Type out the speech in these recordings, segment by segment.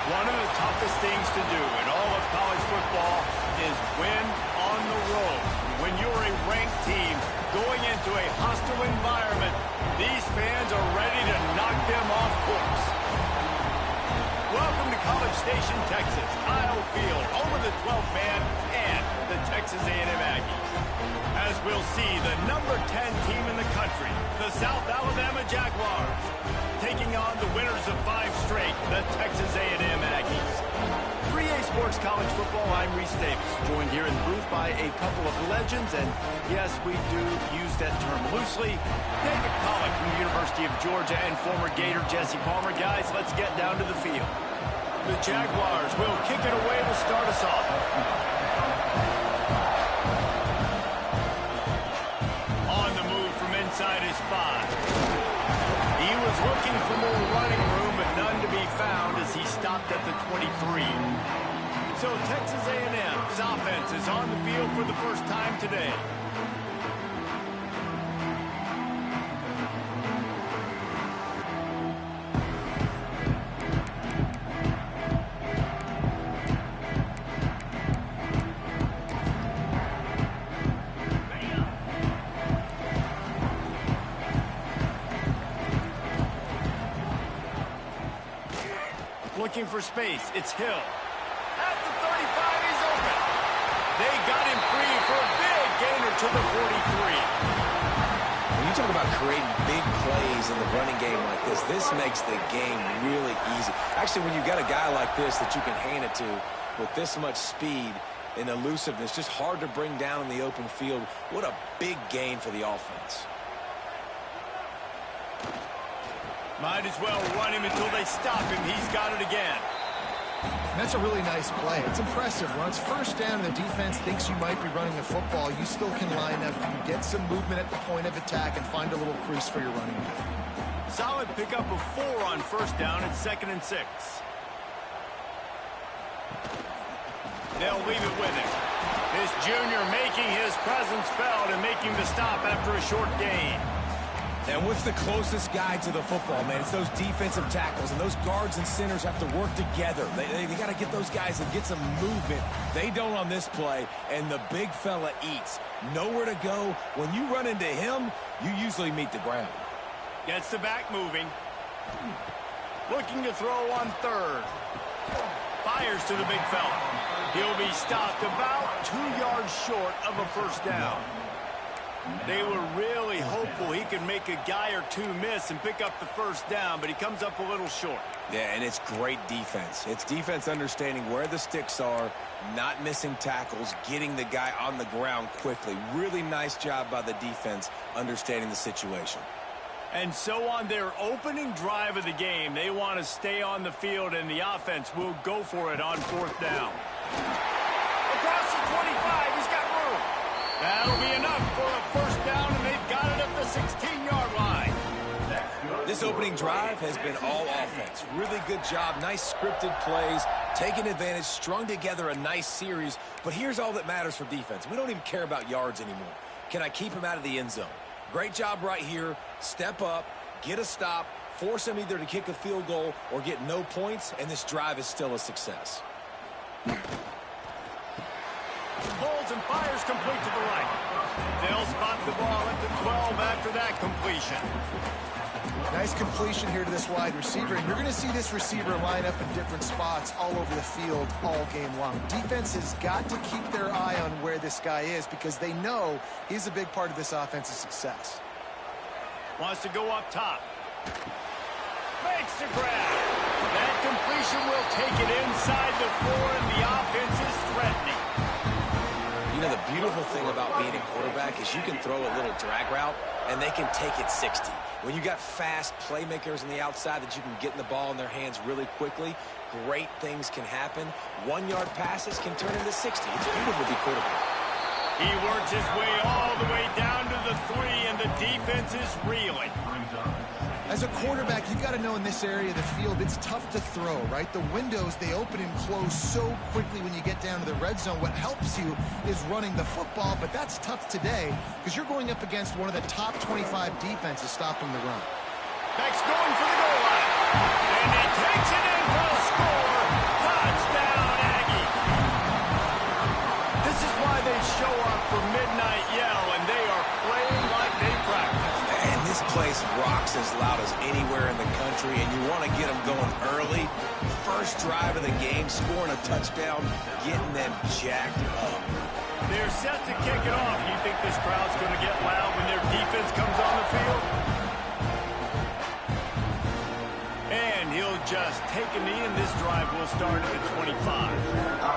One of the toughest things to do in all of college football is win on the road. When you're a ranked team going into a hostile environment, these fans are ready to knock them off course. Welcome to College Station, Texas, Kyle Field, home of the 12th man and the Texas A&M Aggies. As we'll see, the number 10 team in the country, the South Alabama Jaguars, taking on the winners of 5 straight, the Texas A&M Aggies. 3A Sports College Football, I'm Reese Davis, joined here in the booth by a couple of legends, and yes, we do use that term loosely. David Pollack from the University of Georgia and former Gator Jesse Palmer. Guys, let's get down to the field. The Jaguars will kick it away to start us off. On the move from inside his 5. He was looking for more running room, but none to be found as he stopped at the 23. So Texas A&M's offense is on the field for the first time today. Looking for space, it's Hill. At the 35, he's open. They got him free for a big gainer to the 43. When you talk about creating big plays in the running game like this makes the game really easy. Actually, when you've got a guy like this that you can hand it to with this much speed and elusiveness, just hard to bring down in the open field, what a big gain for the offense. Might as well run him until they stop him. He's got it again. That's a really nice play. It's impressive. When it's first down and the defense thinks you might be running the football, you still can line up, you can get some movement at the point of attack and find a little crease for your running back. Solid pickup of 4 on first down at 2nd and 6. They'll leave it with him. This junior making his presence felt and making the stop after a short gain. And what's the closest guy to the football, man? It's those defensive tackles, and those guards and centers have to work together. They got to get those guys and get some movement. They don't on this play, and the big fella eats. Nowhere to go. When you run into him, you usually meet the ground. Gets the back moving. Looking to throw on 3rd. Fires to the big fella. He'll be stopped about 2 yards short of a first down. They were really hopeful he could make a guy or 2 miss and pick up the first down, but he comes up a little short. Yeah, and it's great defense. It's defense understanding where the sticks are, not missing tackles, getting the guy on the ground quickly. Really nice job by the defense understanding the situation. And so on their opening drive of the game, they want to stay on the field, and the offense will go for it on 4th down. Across the 25, he's got room. That'll be enough for a first down, and they've got it at the 16-yard line. This opening drive has been all offense. Really good job, nice scripted plays, taking advantage, strung together a nice series. But here's all that matters for defense. We don't even care about yards anymore. Can I keep him out of the end zone? Great job right here. Step up, get a stop, force him either to kick a field goal or get no points, and this drive is still a success. Holds and fires complete to the right. They'll spot the ball at the 12 after that completion. Nice completion here to this wide receiver, and you're going to see this receiver line up in different spots all over the field all game long. Defense has got to keep their eye on where this guy is because they know he's a big part of this offense's success. Wants to go up top. Makes the grab. That completion will take it inside the 4, and the offense is threatening. You know, the beautiful thing about being a quarterback is you can throw a little drag route, and they can take it 60. When you got fast playmakers on the outside that you can get in the ball in their hands really quickly, great things can happen. 1-yard passes can turn into 60. It's beautiful to be quarterback. He works his way all the way down to the 3, and the defense is reeling. As a quarterback, you've got to know in this area of the field, it's tough to throw, right? The windows, they open and close so quickly when you get down to the red zone. What helps you is running the football, but that's tough today because you're going up against one of the top 25 defenses stopping the run. Beck's going for the goal line. And he takes it in for a score. great. First drive of the game, scoring a touchdown, getting them jacked up. They're set to kick it off. You think this crowd's going to get loud when their defense comes on the field? And he'll just take a knee, and this drive will start at the 25.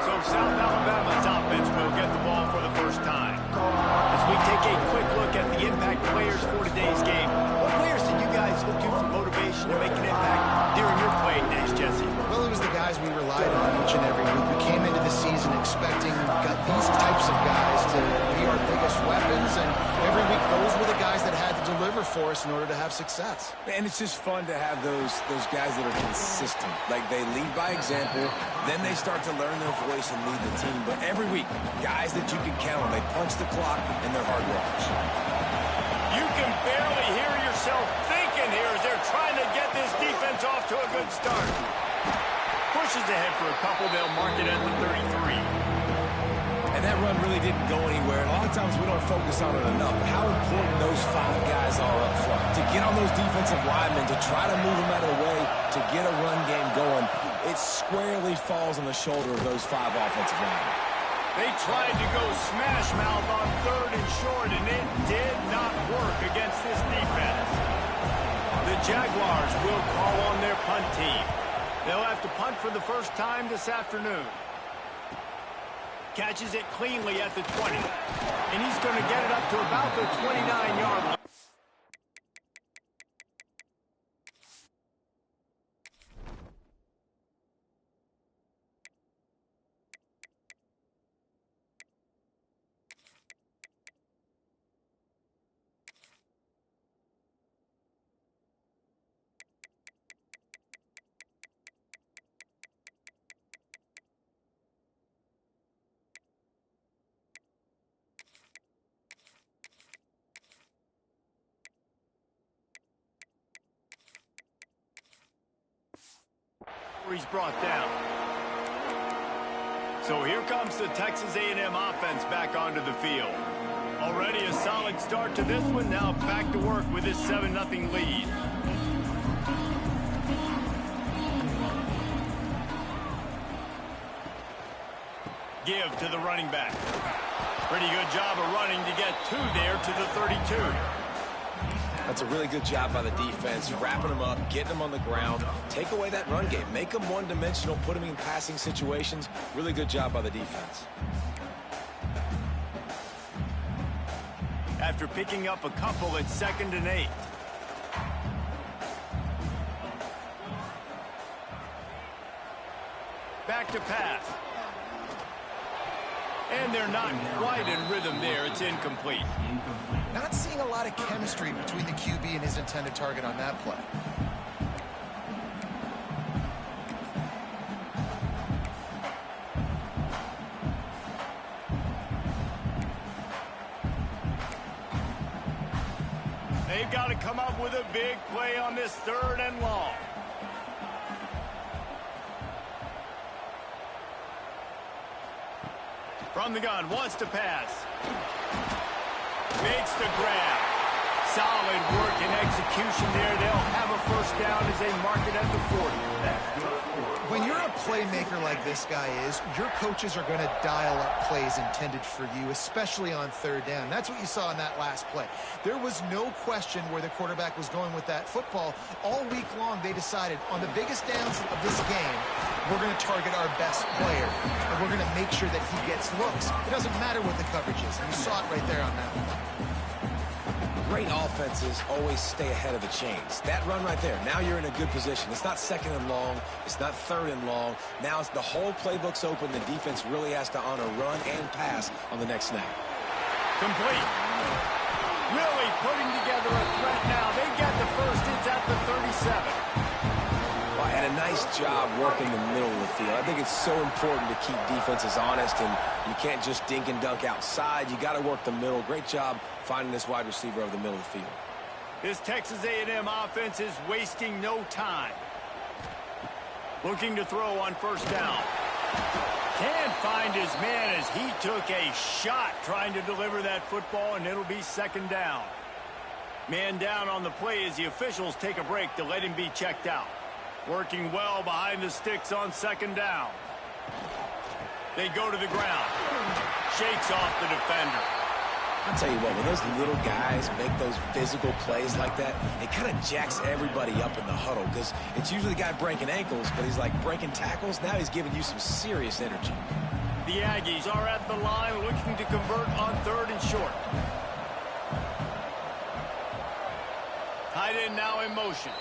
So South Alabama's offense will get the ball for the first time. As we take a quick look at the impact players for today's game, what players did you guys look to for motivation to make an impact during your playing days, Jesse? Well, it was the guys we relied on each and every week. We came into the season expecting these types of guys to be our biggest weapons, and every week those were the guys that had to deliver for us in order to have success. And it's just fun to have those guys that are consistent. Like, they lead by example, then they start to learn their voice and lead the team. But every week, guys that you can count on, they punch the clock and they're hard workers. You can barely hear yourself thinking here as they're trying to get this defense off to a good start. Pushes ahead for a couple. They'll mark it at the 33. And that run really didn't go anywhere. A lot of times we don't focus on it enough. How important those 5 guys are up front. To get on those defensive linemen, to try to move them out of the way, to get a run game going, it squarely falls on the shoulder of those 5 offensive linemen. They tried to go smash mouth on 3rd and short, and it did not work against this defense. The Jaguars will call on their punt team. They'll have to punt for the first time this afternoon. Catches it cleanly at the 20. And he's going to get it up to about the 29-yard line. He's brought down. So here comes the Texas A&M offense back onto the field. Already a solid start to this one. Now back to work with this 7-0 lead. Give to the running back. Pretty good job of running to get 2 there to the 32. That's a really good job by the defense, wrapping them up, getting them on the ground, take away that run game, make them one-dimensional, put them in passing situations. Really good job by the defense. After picking up a couple, it's 2nd and 8. Back to pass. And they're not quite in rhythm there. It's incomplete. Not seeing a lot of chemistry between the QB and his intended target on that play. They've got to come up with a big play on this 3rd and long. From the gun, wants to pass. Makes the grab. Solid work and execution there. They'll have a first down as they mark it at the 40. When you're a playmaker like this guy is, your coaches are going to dial up plays intended for you, especially on 3rd down. That's what you saw in that last play. There was no question where the quarterback was going with that football. All week long, they decided on the biggest downs of this game, we're going to target our best player, and we're going to make sure that he gets looks. It doesn't matter what the coverage is. And you saw it right there on that one. Great offenses always stay ahead of the chains. That run right there, now you're in a good position. It's not 2nd and long. It's not 3rd and long. Now it's the whole playbook's open. The defense really has to honor run and pass on the next snap. Complete. Really putting together a threat now. They get the first. It's at the 37. Well, and a nice job working the middle of the field. I think it's so important to keep defenses honest, and you can't just dink and dunk outside. You got to work the middle. Great job finding this wide receiver over the middle of the field. This Texas A&M offense is wasting no time. Looking to throw on 1st down. Can't find his man as he took a shot trying to deliver that football, and it'll be 2nd down. Man down on the play as the officials take a break to let him be checked out. Working well behind the sticks on second down. They go to the ground. Shakes off the defender. I'll tell you what, when those little guys make those physical plays like that, it kind of jacks everybody up in the huddle because it's usually the guy breaking ankles, but he's like breaking tackles. Now he's giving you some serious energy. The Aggies are at the line looking to convert on 3rd and short. Tight end now in motion.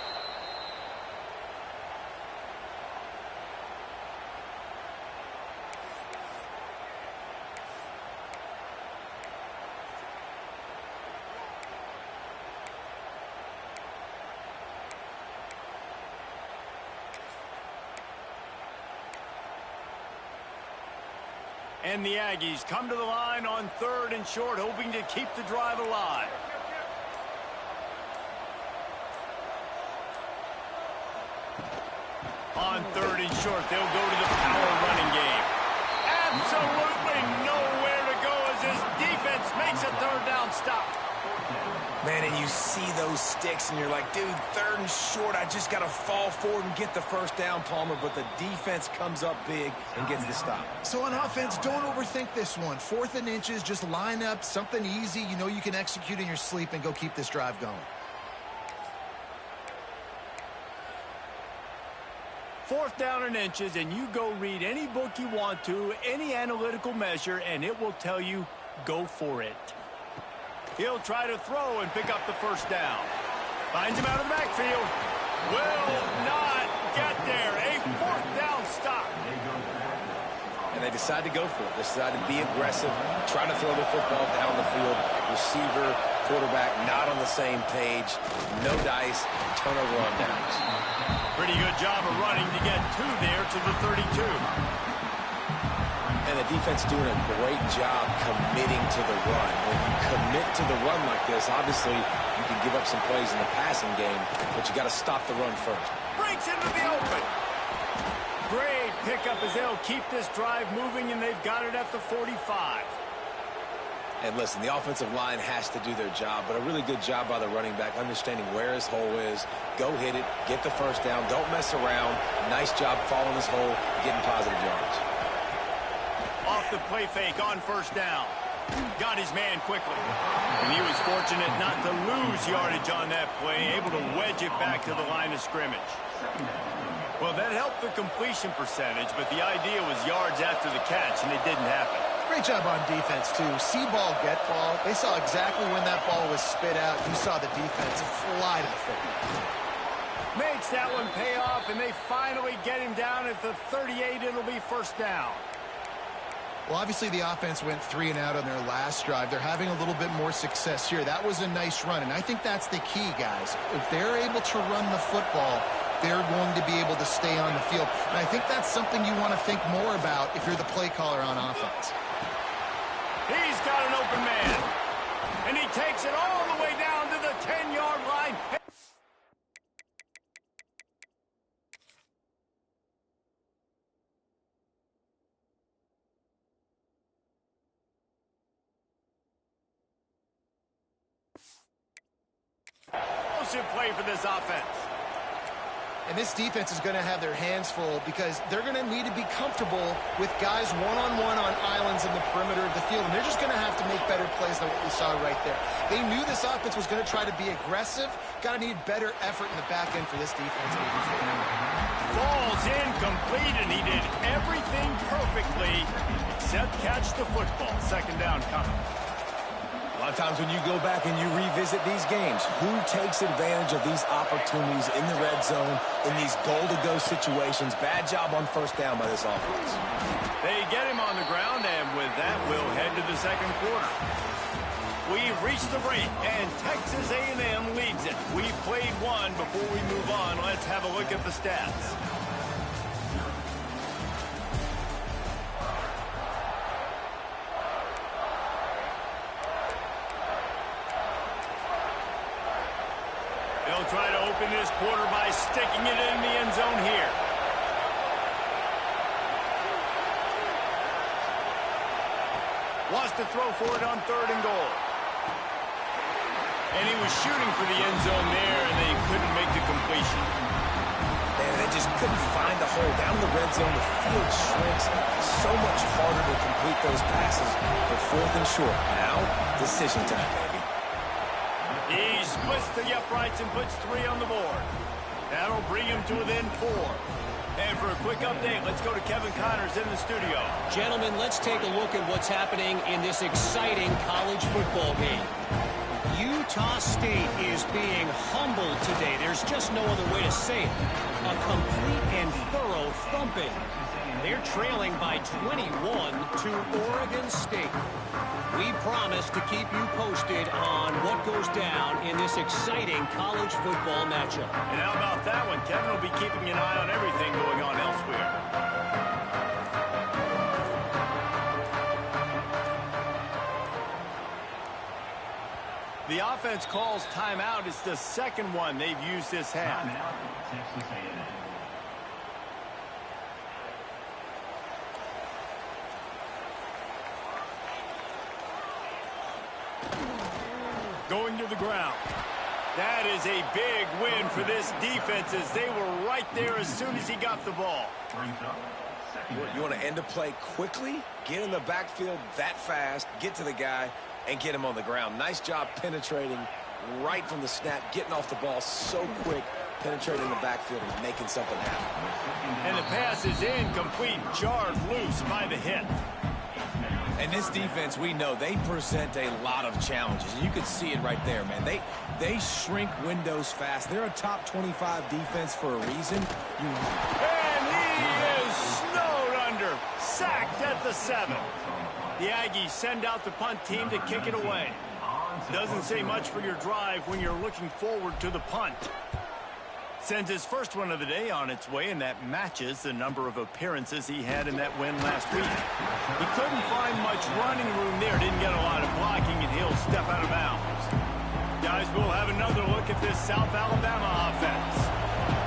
And the Aggies come to the line on 3rd and short, hoping to keep the drive alive. On 3rd and short, they'll go to the power running game. Absolutely nowhere to go as his defense makes a 3rd down stop. Man, and you see those sticks, and you're like, dude, 3rd and short, I just got to fall forward and get the 1st down, Palmer, but the defense comes up big and gets the stop. So on offense, don't overthink this one. 4th and inches, just line up something easy you know you can execute in your sleep and go keep this drive going. 4th down and inches, and you go read any book you want to, any analytical measure, and it will tell you, go for it. He'll try to throw and pick up the 1st down. Finds him out of the backfield. Will not get there. A 4th down stop. And they decide to go for it. They decide to be aggressive, try to throw the football down the field. Receiver, quarterback, not on the same page. No dice, turnover on downs. Pretty good job of running to get 2 there to the 32. And the defense doing a great job committing to the run. When you commit to the run like this, obviously you can give up some plays in the passing game, but you got to stop the run first. Breaks into the open. Great pickup as they'll keep this drive moving, and they've got it at the 45. And listen, the offensive line has to do their job, but a really good job by the running back, understanding where his hole is. Go hit it, get the 1st down, don't mess around. Nice job following his hole, getting positive yards. Off the play fake on 1st down. Got his man quickly. And he was fortunate not to lose yardage on that play, able to wedge it back to the line of scrimmage. Well, that helped the completion percentage, but the idea was yards after the catch, and it didn't happen. Great job on defense, too. See ball, get ball. They saw exactly when that ball was spit out. You saw the defense fly to the football. Makes that one pay off, and they finally get him down at the 38. It'll be 1st down. Well, obviously the offense went 3 and out on their last drive. They're having a little bit more success here. That was a nice run, and I think that's the key, guys. If they're able to run the football, they're going to be able to stay on the field. And I think that's something you want to think more about if you're the play caller on offense. He's got an open man, and he takes it all the way down to the 10-yard line. Play for this offense. And this defense is going to have their hands full because they're going to need to be comfortable with guys one-on-one on islands in the perimeter of the field, and they're just going to have to make better plays than what we saw right there. They knew this offense was going to try to be aggressive. Got to need better effort in the back end for this defense moving forward. Falls incomplete, and he did everything perfectly except catch the football. 2nd down coming. A lot of times when you go back and you revisit these games, who takes advantage of these opportunities in the red zone, in these goal-to-go situations? Bad job on 1st down by this offense. They get him on the ground, and with that, we'll head to the 2nd quarter. We've reached the break, and Texas A&M leads it. We've played one. Before we move on, let's have a look at the stats. They'll try to open this quarter by sticking it in the end zone here. Wants to throw for it on 3rd and goal. And he was shooting for the end zone there, and they couldn't make the completion. And they and just couldn't find the hole. Down in the red zone, the field shrinks. So much harder to complete those passes. But 4th and short. Now, decision time, baby. He splits the uprights and puts 3 on the board. That'll bring him to within 4. And for a quick update, let's go to Kevin Connors in the studio. Gentlemen, let's take a look at what's happening in this exciting college football game. Utah State is being humbled today. There's just no other way to say it. A complete and thorough thumping. They're trailing by 21 to Oregon State. We promise to keep you posted on what goes down in this exciting college football matchup. And how about that one? Kevin will be keeping an eye on everything going on elsewhere. The offense calls timeout. It's the second one they've used this half. Texas A&M. Going to the ground. That is a big win for this defense as they were right there as soon as he got the ball. You want to end a play quickly, get in the backfield that fast, get to the guy, and get him on the ground. Nice job penetrating right from the snap, getting off the ball so quick, penetrating the backfield and making something happen. And the pass is incomplete, jarred loose by the hit. And this defense, we know, they present a lot of challenges. And you can see it right there, man. They shrink windows fast. They're a top 25 defense for a reason. And he is snowed under, sacked at the 7. The Aggies send out the punt team to kick it away. Doesn't say much for your drive when you're looking forward to the punt. Sends his first one of the day on its way, and that matches the number of appearances he had in that win last week. He couldn't find much running room there, didn't get a lot of blocking, and he'll step out of bounds. Guys, we'll have another look at this South Alabama offense.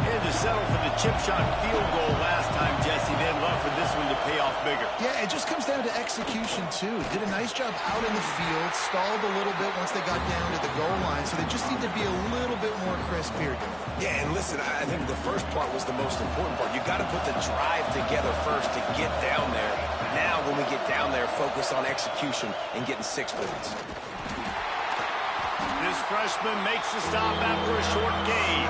He had to settle for the chip shot field goal last time, Jesse. They'd love for this one to pay off bigger. Yeah, it just comes down to execution, too. Did a nice job out in the field, stalled a little bit once they got down to the goal line, so they just need to be a little bit more crisp here. Yeah, and listen, I think the first part was the most important part. You got to put the drive together first to get down there. Now, when we get down there, focus on execution and getting 6 points. This freshman makes the stop after a short gain.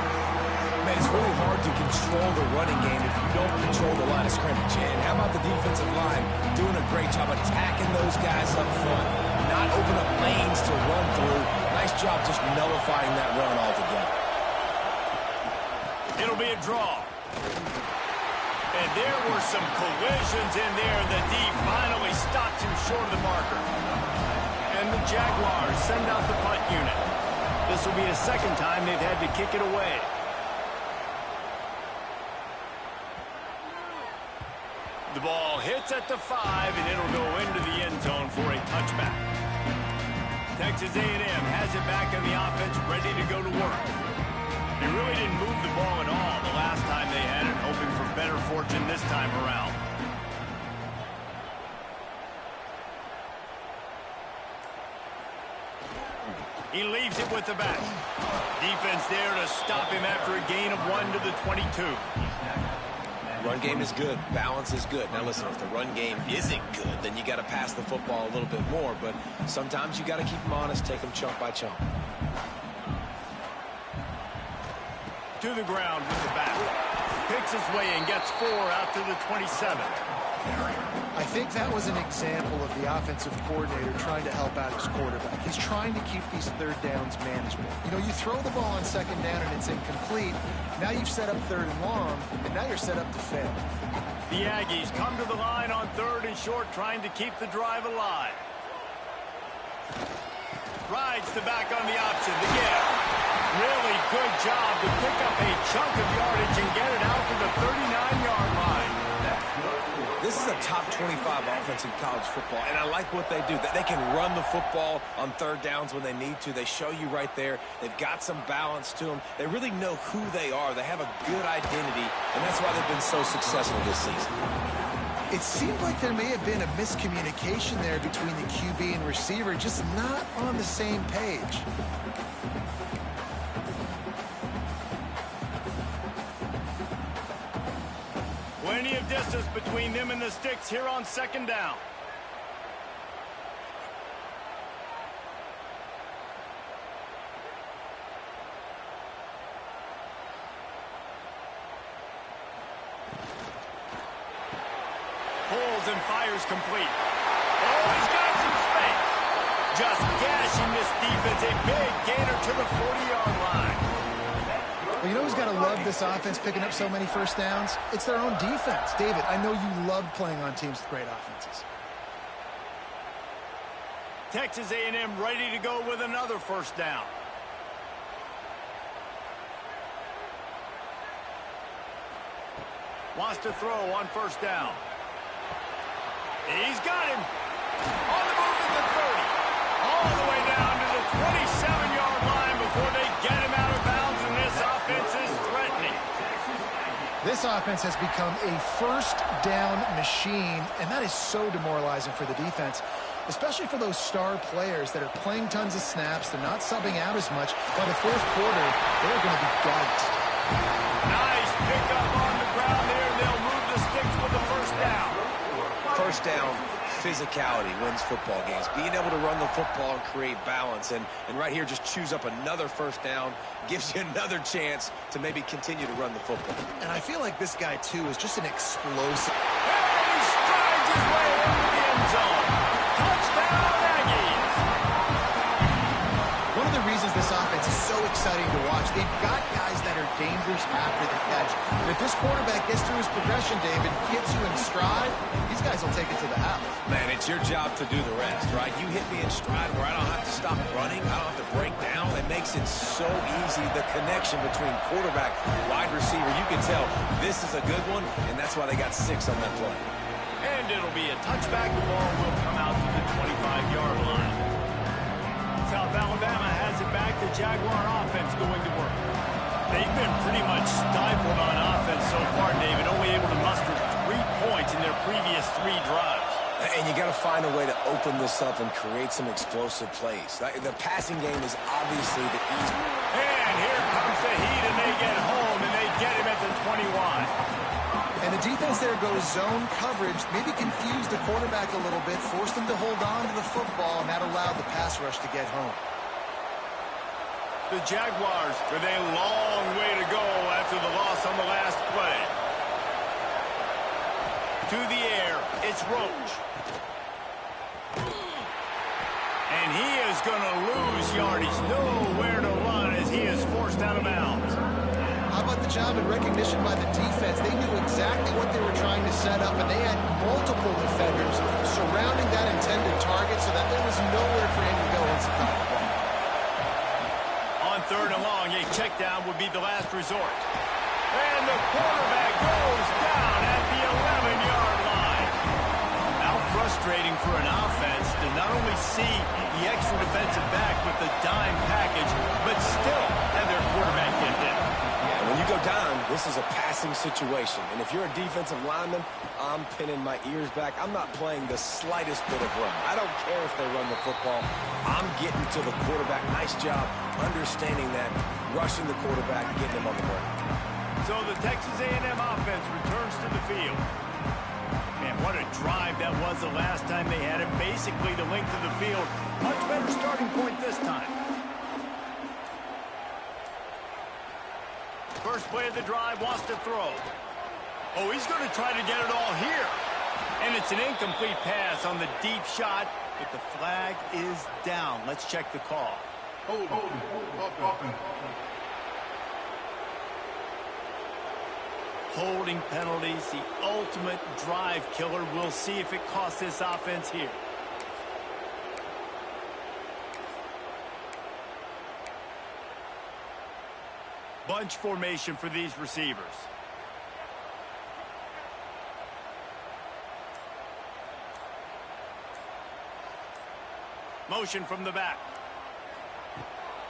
Man, it's really hard to control the running game if you don't control the line of scrimmage. And how about the defensive line doing a great job attacking those guys up front, not open up lanes to run through. Nice job just nullifying that run altogether. It'll be a draw. And there were some collisions in there. The D finally stops him short of the marker. And the Jaguars send out the punt unit. This will be the second time they've had to kick it away. The ball hits at the 5, and it'll go into the end zone for a touchback. Texas A&M has it back on the offense, ready to go to work. They really didn't move the ball at all the last time they had it, hoping for better fortune this time around. He leaves it with the back. Defense there to stop him after a gain of 1 to the 22. Run game is good. Balance is good. Now, listen, if the run game isn't good, then you got to pass the football a little bit more. But sometimes you got to keep them honest, take them chunk by chunk. To the ground with the back. Picks his way and gets 4 out to the 27. I think that was an example of the offensive coordinator trying to help out his quarterback. He's trying to keep these third downs manageable. You know, you throw the ball on second down and it's incomplete. Now you've set up third and long, and now you're set up to fail. The Aggies come to the line on 3rd and short, trying to keep the drive alive. Rides the back on the option. The give. Really good job to pick up a chunk of yardage and get it out to the 39-yard line. This is a top 25 offense in college football, and I like what they do. They can run the football on 3rd downs when they need to. They show you right there. They've got some balance to them. They really know who they are. They have a good identity, and that's why they've been so successful this season. It seemed like there may have been a miscommunication there between the QB and receiver, just not on the same page. Plenty of distance between them and the sticks here on second down. Pulls and fires complete. Oh, he's got some space. Just gashing this defense. A big gainer to the 40-yard line. Well, you know who's got to love this offense picking up so many first downs? It's their own defense. David, I know you love playing on teams with great offenses. Texas A&M ready to go with another first down. Wants to throw on first down. He's got him. On the move at the 30. All the way down to the 27-yard line before they get him out of bounds, and this offense is threatening. This offense has become a first down machine, and that is so demoralizing for the defense, especially for those star players that are playing tons of snaps. They're not subbing out as much. By the fourth quarter, they're going to be gassed. Nice pickup on the ground there. They'll move the sticks with the first down. First down, physicality wins football games. Being able to run the football and create balance. And right here, just choose up another first down. Gives you another chance to maybe continue to run the football. And I feel like this guy, too, is just an explosive. And he strides his way into the end zone. Touchdown, Aggies. One of the reasons this offense is so exciting to watch, they've got guys that are dangerous after the catch. And if this quarterback gets through his progression, David, gets you in stride, these guys will take it to the house. Man, it's your job to do the rest, right? You hit me in stride where I don't have to stop running. I don't have to break down. It makes it so easy. The connection between quarterback, wide receiver, you can tell this is a good one, and that's why they got 6 on that play. And it'll be a touchback. The ball will come out to the 25-yard line. South Alabama has it back. The Jaguar offense going to work. They've been pretty much stifled on offense so far, David, only able to muster 3 points in their previous 3 drives. And you got to find a way to open this up and create some explosive plays. The passing game is obviously the easy. And here comes the heat, and they get home, and they get him at the 21. And the defense there goes zone coverage, maybe confused the quarterback a little bit, forced him to hold on to the football, and that allowed the pass rush to get home. The Jaguars with a long way to go after the loss on the last play. To the air, it's Roach. And he is going to lose yardage. Nowhere to run as he is forced out of bounds. How about the job and recognition by the defense? They knew exactly what they were trying to set up, and they had multiple defenders surrounding that intended target so that there was nowhere for him to go once he caught the ball. On 3rd and long, a check down would be the last resort. And the quarterback goes down at the 11-yard line. How frustrating for an offense to not only see the extra defensive back with the dime package, but still have their quarterback get hit. When you go down, this is a passing situation. And if you're a defensive lineman, I'm pinning my ears back. I'm not playing the slightest bit of run. I don't care if they run the football. I'm getting to the quarterback. Nice job understanding that, rushing the quarterback, getting him on the ground. So the Texas A&M offense returns to the field. Man, what a drive that was the last time they had it. Basically the length of the field. Much better starting point this time. First play of the drive, wants to throw. Oh, he's going to try to get it all here. And it's an incomplete pass on the deep shot, but the flag is down. Let's check the call. Holding penalties, the ultimate drive killer. We'll see if it costs this offense here. Bunch formation for these receivers. Motion from the back.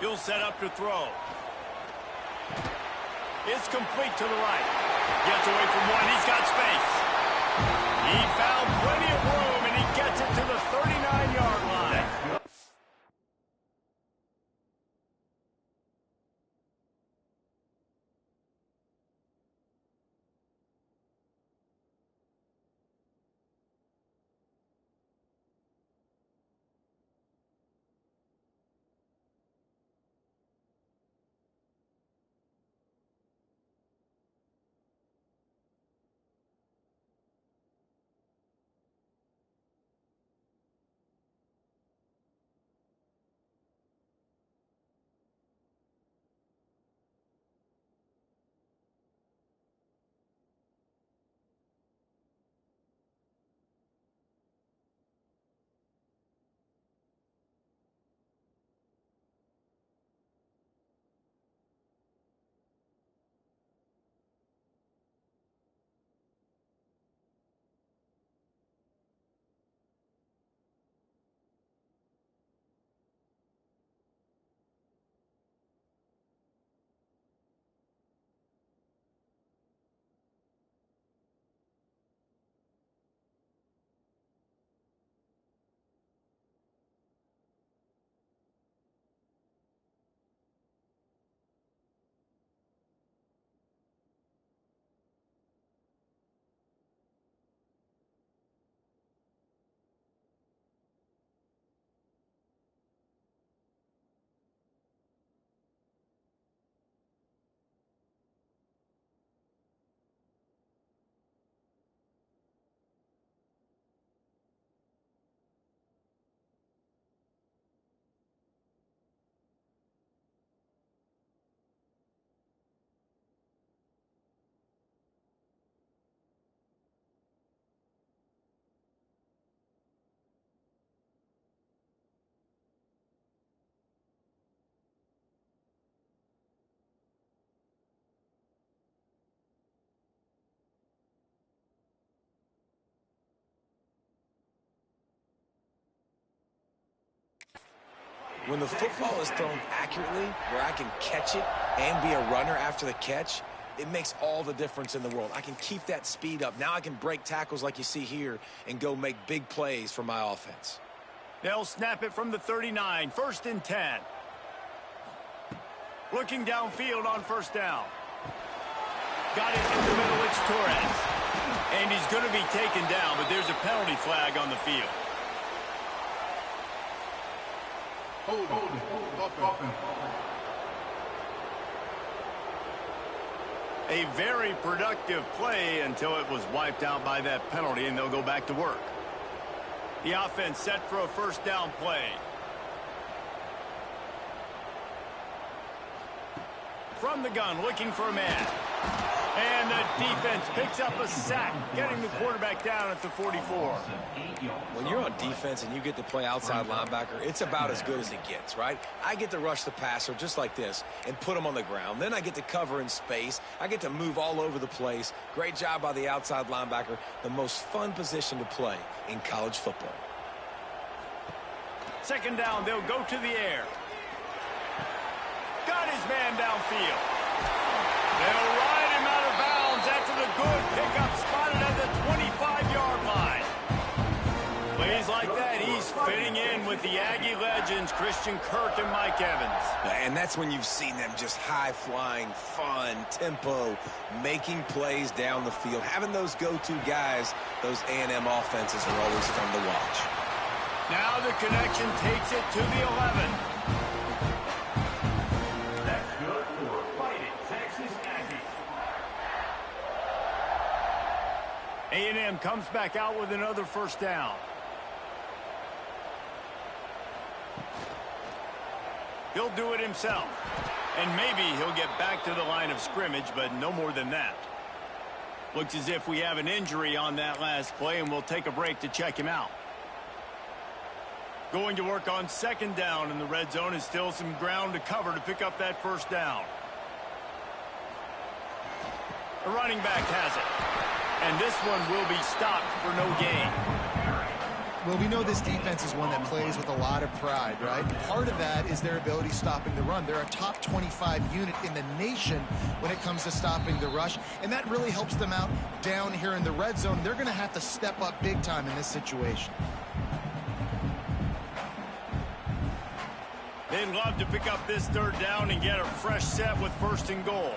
He'll set up to throw. It's complete to the right. Gets away from one. He's got space. He found plenty of room, and he gets it to the 39-yard line. When the football is thrown accurately, where I can catch it and be a runner after the catch, it makes all the difference in the world. I can keep that speed up. Now I can break tackles like you see here and go make big plays for my offense. They'll snap it from the 39, 1st and 10. Looking downfield on 1st down. Got it in the middle, it's Torres. And he's going to be taken down, but there's a penalty flag on the field. A very productive play until it was wiped out by that penalty, and they'll go back to work. The offense set for a 1st down play. From the gun, looking for a man. And the defense picks up a sack, getting the quarterback down at the 44. When you're on defense and you get to play outside linebacker, it's about as good as it gets, right? I get to rush the passer just like this and put him on the ground. Then I get to cover in space. I get to move all over the place. Great job by the outside linebacker. The most fun position to play in college football. 2nd down, they'll go to the air. Got his man downfield. They'll ride him out of bounds after the good pickup spotted at the 25-yard line. Plays like that, he's fitting in with the Aggie legends, Christian Kirk and Mike Evans. And that's when you've seen them just high-flying, fun, tempo, making plays down the field. Having those go-to guys, those A&M offenses are always fun to watch. Now the connection takes it to the 11. That's good for Fighting Texas Aggies. A&M comes back out with another 1st down. He'll do it himself. And maybe he'll get back to the line of scrimmage, but no more than that. Looks as if we have an injury on that last play, and we'll take a break to check him out. Going to work on 2nd down, and the red zone is still some ground to cover to pick up that 1st down. The running back has it. And this one will be stopped for no gain. Well, we know this defense is one that plays with a lot of pride, right? Part of that is their ability stopping the run. They're a top 25 unit in the nation when it comes to stopping the rush, and that really helps them out down here in the red zone. They're going to have to step up big time in this situation. They'd love to pick up this 3rd down and get a fresh set with 1st and goal.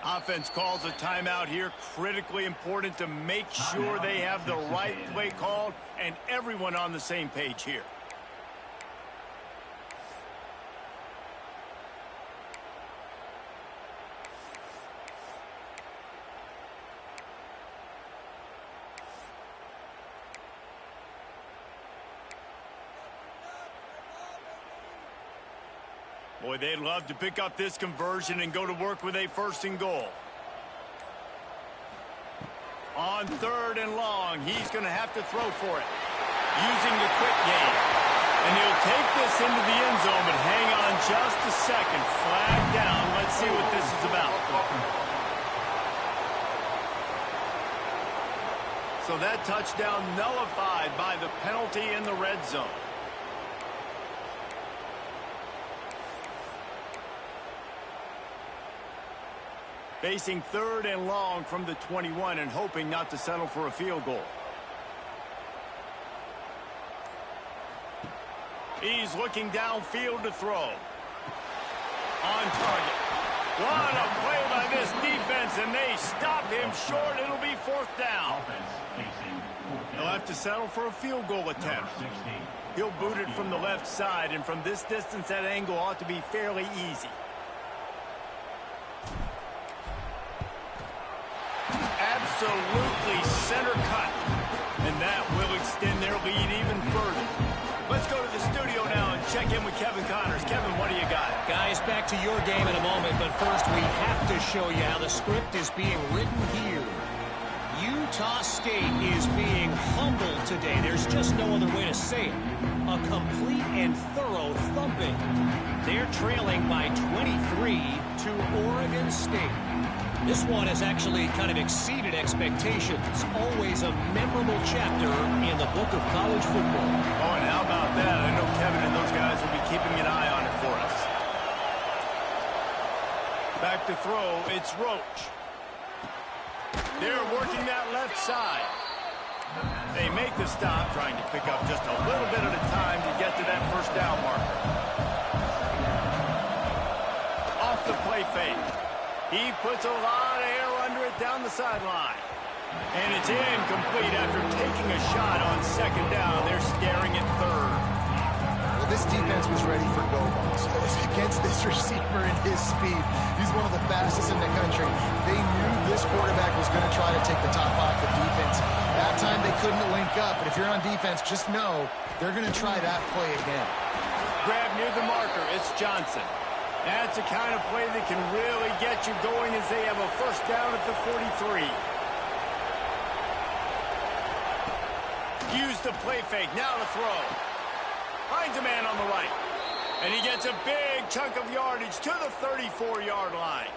Offense calls a timeout here. Critically important to make sure they have the right play called and everyone on the same page here. Boy, they'd love to pick up this conversion and go to work with a 1st and goal. On 3rd and long, he's going to have to throw for it, using the quick game. And he'll take this into the end zone, but hang on just a second. Flag down. Let's see what this is about. So that touchdown nullified by the penalty in the red zone. Facing 3rd and long from the 21 and hoping not to settle for a field goal. He's looking downfield to throw. On target. What a play by this defense, and they stop him short. It'll be 4th down. He'll have to settle for a field goal attempt. He'll boot it from the left side, and from this distance, that angle ought to be fairly easy. Absolutely center cut. And that will extend their lead even further. Let's go to the studio now and check in with Kevin Connors. Kevin, what do you got? Guys, back to your game in a moment, but first we have to show you how the script is being written here. Utah State is being humbled today. There's just no other way to say it. A complete and thorough thumping. They're trailing by 23 to Oregon State. This one has actually kind of exceeded expectations. Always a memorable chapter in the book of college football. Oh, and how about that? I know Kevin and those guys will be keeping an eye on it for us. Back to throw, it's Roach. They're working that left side. They make the stop, trying to pick up just a little bit at a time to get to that first down marker. Off the play fake. He puts a lot of air under it down the sideline. And it's incomplete after taking a shot on second down. They're staring at third. Well, this defense was ready for go balls. Against this receiver and his speed, he's one of the fastest in the country. They knew this quarterback was going to try to take the top off the defense. That time they couldn't link up, but if you're on defense, just know they're going to try that play again. Grab near the marker. It's Johnson. That's the kind of play that can really get you going as they have a first down at the 43. Use the play fake. Now to throw. Finds a man on the right. And he gets a big chunk of yardage to the 34-yard line.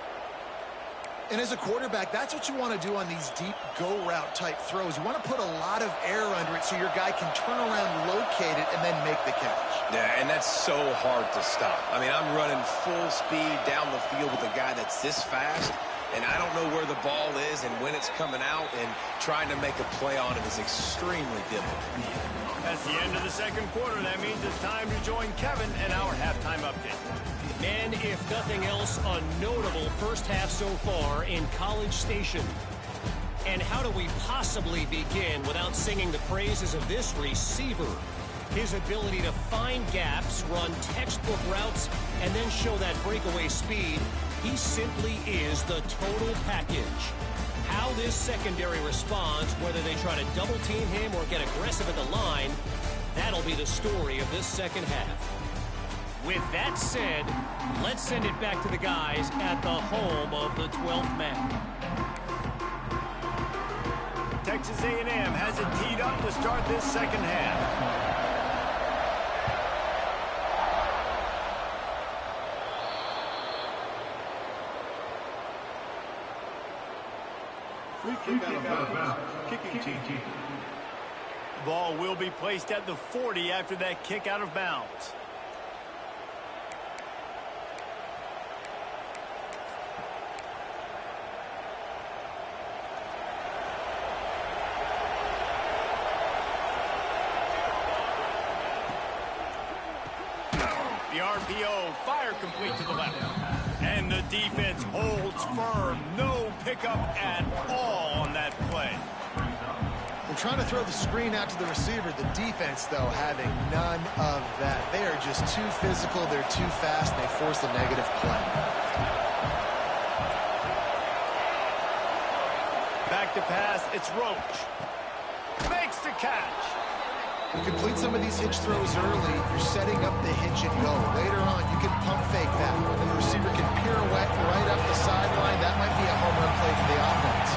And as a quarterback, that's what you want to do on these deep go-route type throws. You want to put a lot of air under it so your guy can turn around, locate it, and then make the catch. Yeah, and that's so hard to stop. I mean, I'm running full speed down the field with a guy that's this fast, and I don't know where the ball is and when it's coming out, and trying to make a play on it is extremely difficult. That's the end of the second quarter. That means it's time to join Kevin and our halftime update. And if nothing else, a notable first half so far in College Station. And how do we possibly begin without singing the praises of this receiver? His ability to find gaps, run textbook routes, and then show that breakaway speed. He simply is the total package. How this secondary responds, whether they try to double team him or get aggressive at the line, that'll be the story of this second half. With that said, let's send it back to the guys at the home of the 12th man. Texas A&M has it teed up to start this second half. Free kick out of bounds. Kicking team. Ball will be placed at the 40 after that kick out of bounds. The RPO, fire complete to the left. And the defense holds firm. No pickup at all on that play. They're trying to throw the screen out to the receiver. The defense, though, having none of that. They are just too physical. They're too fast. And they force a negative play. Back to pass. It's Roach. Makes the catch. You complete some of these hitch throws early, you're setting up the hitch and go. Later on, you can pump fake that, and the receiver can pirouette right up the sideline. That might be a home run play for the offense.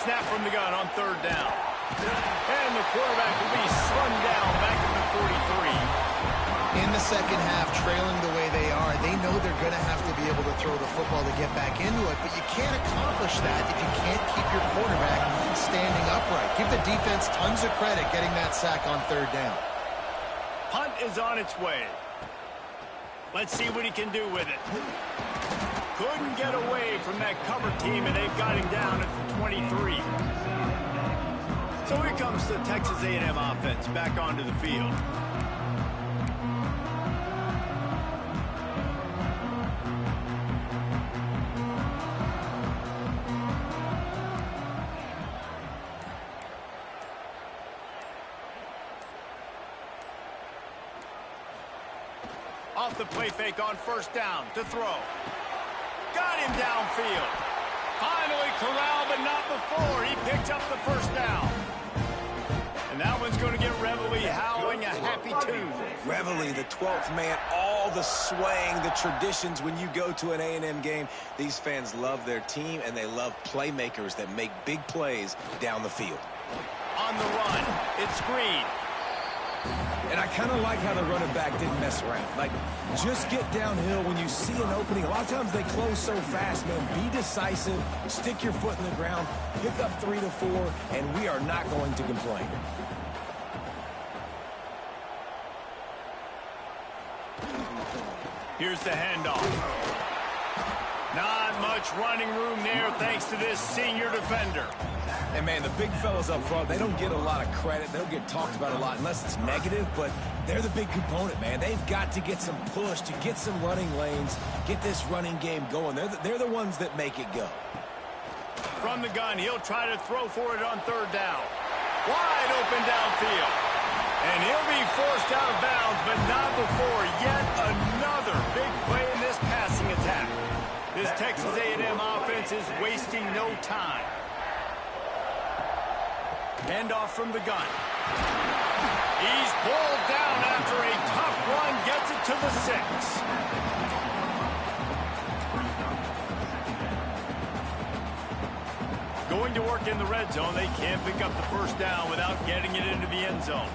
Snap from the gun on third down. And the quarterback will be slung down back at the 43. In the second half, trailing the way they are, they know they're going to have to be able to throw the football to get back into it, but you can't accomplish that if you can't keep your quarterback standing upright. Give the defense tons of credit getting that sack on third down. Punt is on its way. Let's see what he can do with it. Couldn't get away from that cover team, and they've got him down at the 23. So here comes the Texas A&M offense back onto the field. Off the play fake on first down to throw. Got him downfield. Finally corralled, but not before. He picks up the first down. And that one's going to get Reveille howling a happy tune. Reveille, the 12th man, all the swaying, the traditions when you go to an A&M game. These fans love their team, and they love playmakers that make big plays down the field. On the run, it's Green. And I kind of like how the running back didn't mess around. Like, just get downhill when you see an opening. A lot of times they close so fast, man. Be decisive, stick your foot in the ground, pick up 3 to 4, and we are not going to complain. Here's the handoff. Not much running room there thanks to this senior defender. And, man, the big fellas up front, they don't get a lot of credit. They don't get talked about a lot unless it's negative, but they're the big component, man. They've got to get some push, to get some running lanes, get this running game going. They're the ones that make it go. From the gun, he'll try to throw for it on third down. Wide open downfield. And he'll be forced out of bounds, but not before yet another big play in this passing attack. This Texas A&M offense is wasting no time. Handoff from the gun. He's pulled down after a tough run, gets it to the 6. Going to work in the red zone. They can't pick up the first down without getting it into the end zone.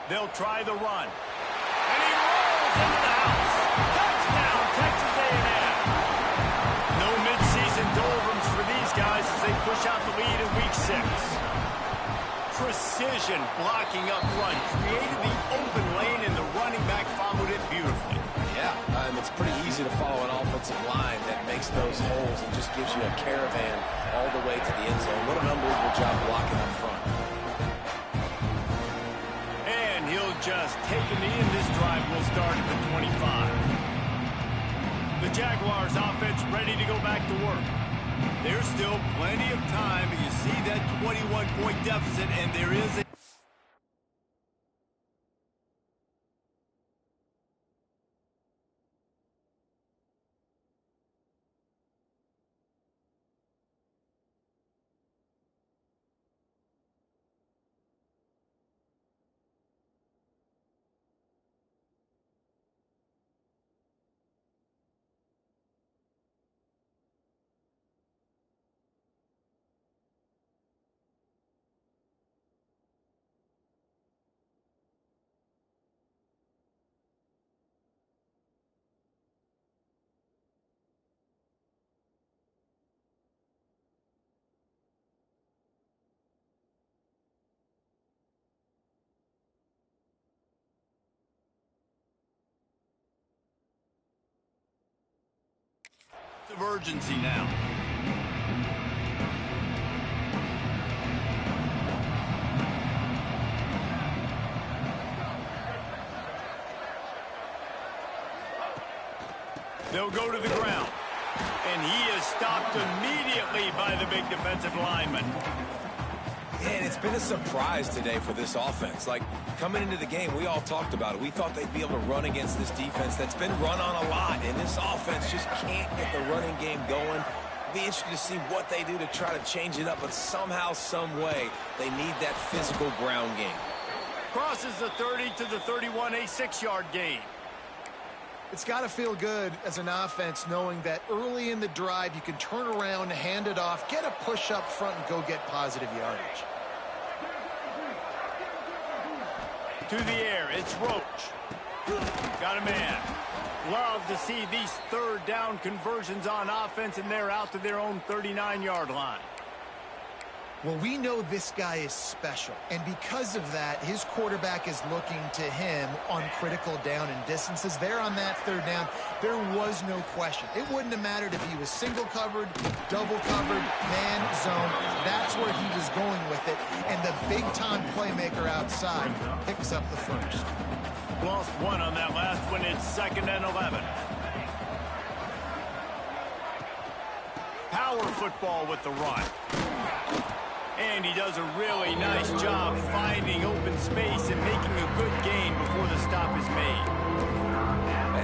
They'll try the run. And he rolls into the house. Touchdown, Texas A&M. No midseason doldrums for these guys as they push out the lead in week 6. Precision blocking up front. Created the open lane, and the running back followed it beautifully. Yeah, it's pretty easy to follow an offensive line that makes those holes and just gives you a caravan all the way to the end zone. What an unbelievable job blocking up front. And he'll just take a knee, and this drive will start at the 25. The Jaguars offense ready to go back to work. There's still plenty of time. You see that 21-point deficit, and there is a of urgency now. They'll go to the ground. And he is stopped immediately by the big defensive lineman. And it's been a surprise today for this offense. Like, coming into the game, we all talked about it. We thought they'd be able to run against this defense that's been run on a lot, and this offense just can't get the running game going. Be interested to see what they do to try to change it up, but somehow, some way, they need that physical ground game. Crosses the 30 to the 31, a 6-yard gain. It's got to feel good as an offense knowing that early in the drive you can turn around, hand it off, get a push up front, and go get positive yardage. To the air, it's Roach. Got a man. Love to see these third down conversions on offense, and they're out to their own 39-yard line. Well, we know this guy is special, and because of that, his quarterback is looking to him on critical down and distances. There on that third down, there was no question. It wouldn't have mattered if he was single covered, double covered, man, zone. That's where he was going with it, and the big-time playmaker outside picks up the first. Lost one on that last one. It's 2nd and 11. Power football with the run. And he does a really nice job finding open space and making a good gain before the stop is made.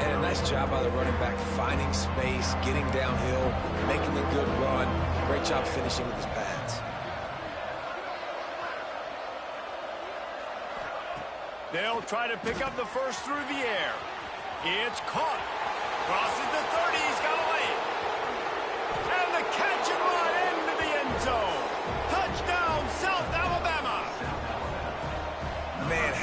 And a nice job by the running back, finding space, getting downhill, making a good run. Great job finishing with his pads. They'll try to pick up the first through the air. It's caught. Crosses the 30. He's got a lane. And the catch and run into the end zone. Touchdown, South Alabama.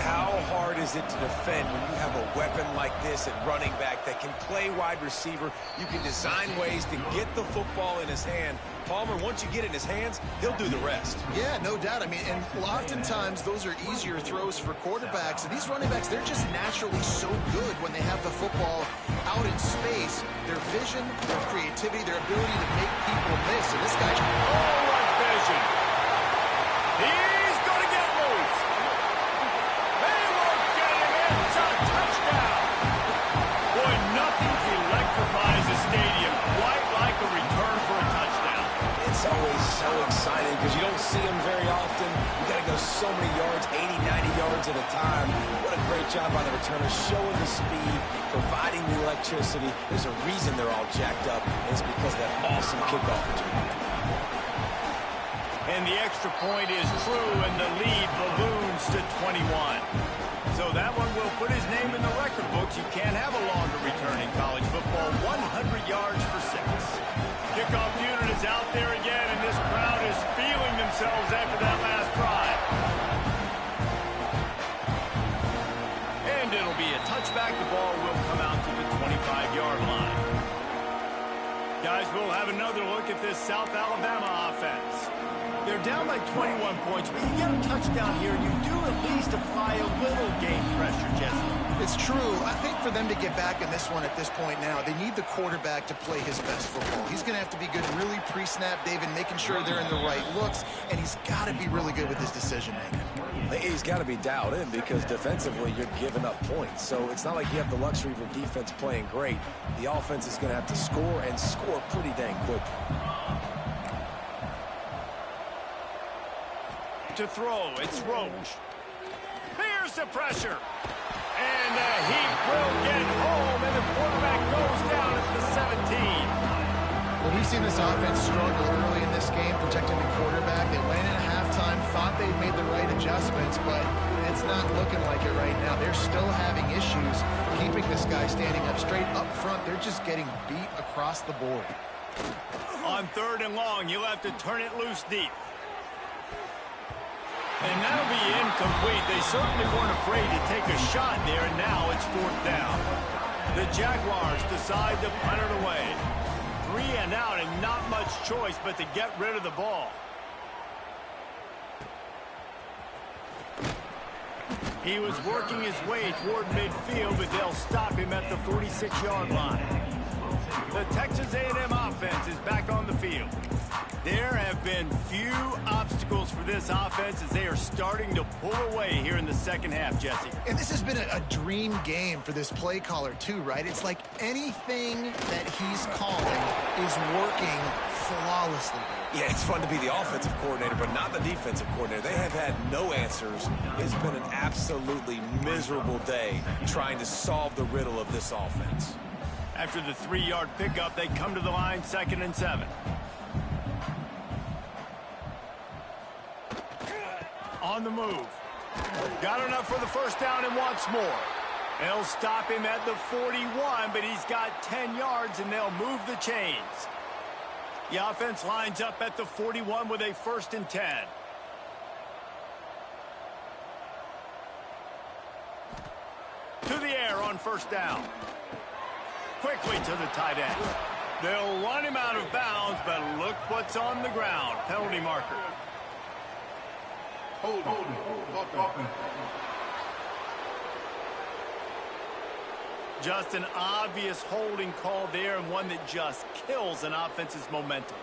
how hard is it to defend when you have a weapon like this at running back that can play wide receiver? You can design ways to get the football in his hand. Palmer, once you get it in his hands, he'll do the rest. Yeah, no doubt. I mean, and oftentimes those are easier throws for quarterbacks. And these running backs, they're just naturally so good when they have the football out in space. Their vision, their creativity, their ability to make people miss. And this guy... Oh, what vision. He's going to get loose. They won't get him. It's a touchdown. Boy, nothing electrifies a stadium quite like a return for a touchdown. It's always so exciting because you don't see them very often. You got to go so many yards, 80, 90 yards at a time. What a great job by the returner, showing the speed, providing the electricity. There's a reason they're all jacked up, and it's because of that awesome kickoff return. And the extra point is true, and the lead balloons to 21. So that one will put his name in the record books. You can't have a longer return in college football. 100 yards for 6. Kickoff unit is out there again, and this crowd is feeling themselves after that last drive. And it'll be a touchback. The ball will come out to the 25-yard line. Guys, we'll have another look at this South Alabama offense. They're down by 21 points, but you get a touchdown here, you do at least apply a little game pressure, Jesse. It's true. I think for them to get back in this one at this point now, they need the quarterback to play his best football. He's going to have to be good really pre-snap, David, making sure they're in the right looks, and he's got to be really good with his decision-making. He's got to be dialed in because defensively you're giving up points. So it's not like you have the luxury of your defense playing great. The offense is going to have to score and score pretty dang quickly. To throw, it's Roach. Here's the pressure. And the heat will get home, and the quarterback goes down at the 17. Well, we've seen this offense struggle early in this game, protecting the quarterback. They went in at halftime, thought they'd made the right adjustments, but it's not looking like it right now. They're still having issues keeping this guy standing up straight up front. They're just getting beat across the board. On 3rd and long, you'll have to turn it loose deep. And that'll be incomplete. They certainly weren't afraid to take a shot there, and now it's 4th down. The Jaguars decide to punt it away. 3 and out, and not much choice but to get rid of the ball. He was working his way toward midfield, but they'll stop him at the 46-yard line. The Texas A&M offense is back on the field. There have been few obstacles for this offense as they are starting to pull away here in the second half, Jesse. And this has been a dream game for this play caller, too, right? It's like anything that he's calling is working flawlessly. Yeah, it's fun to be the offensive coordinator, but not the defensive coordinator. They have had no answers. It's been an absolutely miserable day trying to solve the riddle of this offense. After the 3-yard pickup, they come to the line 2nd and 7. On the move. Got enough for the first down and wants more. They'll stop him at the 41, but he's got 10 yards, and they'll move the chains. The offense lines up at the 41 with a 1st and 10. To the air on 1st down. Quickly to the tight end. They'll run him out of bounds, but look what's on the ground. Penalty marker. Hold. Just an obvious holding call there, and one that just kills an offense's momentum.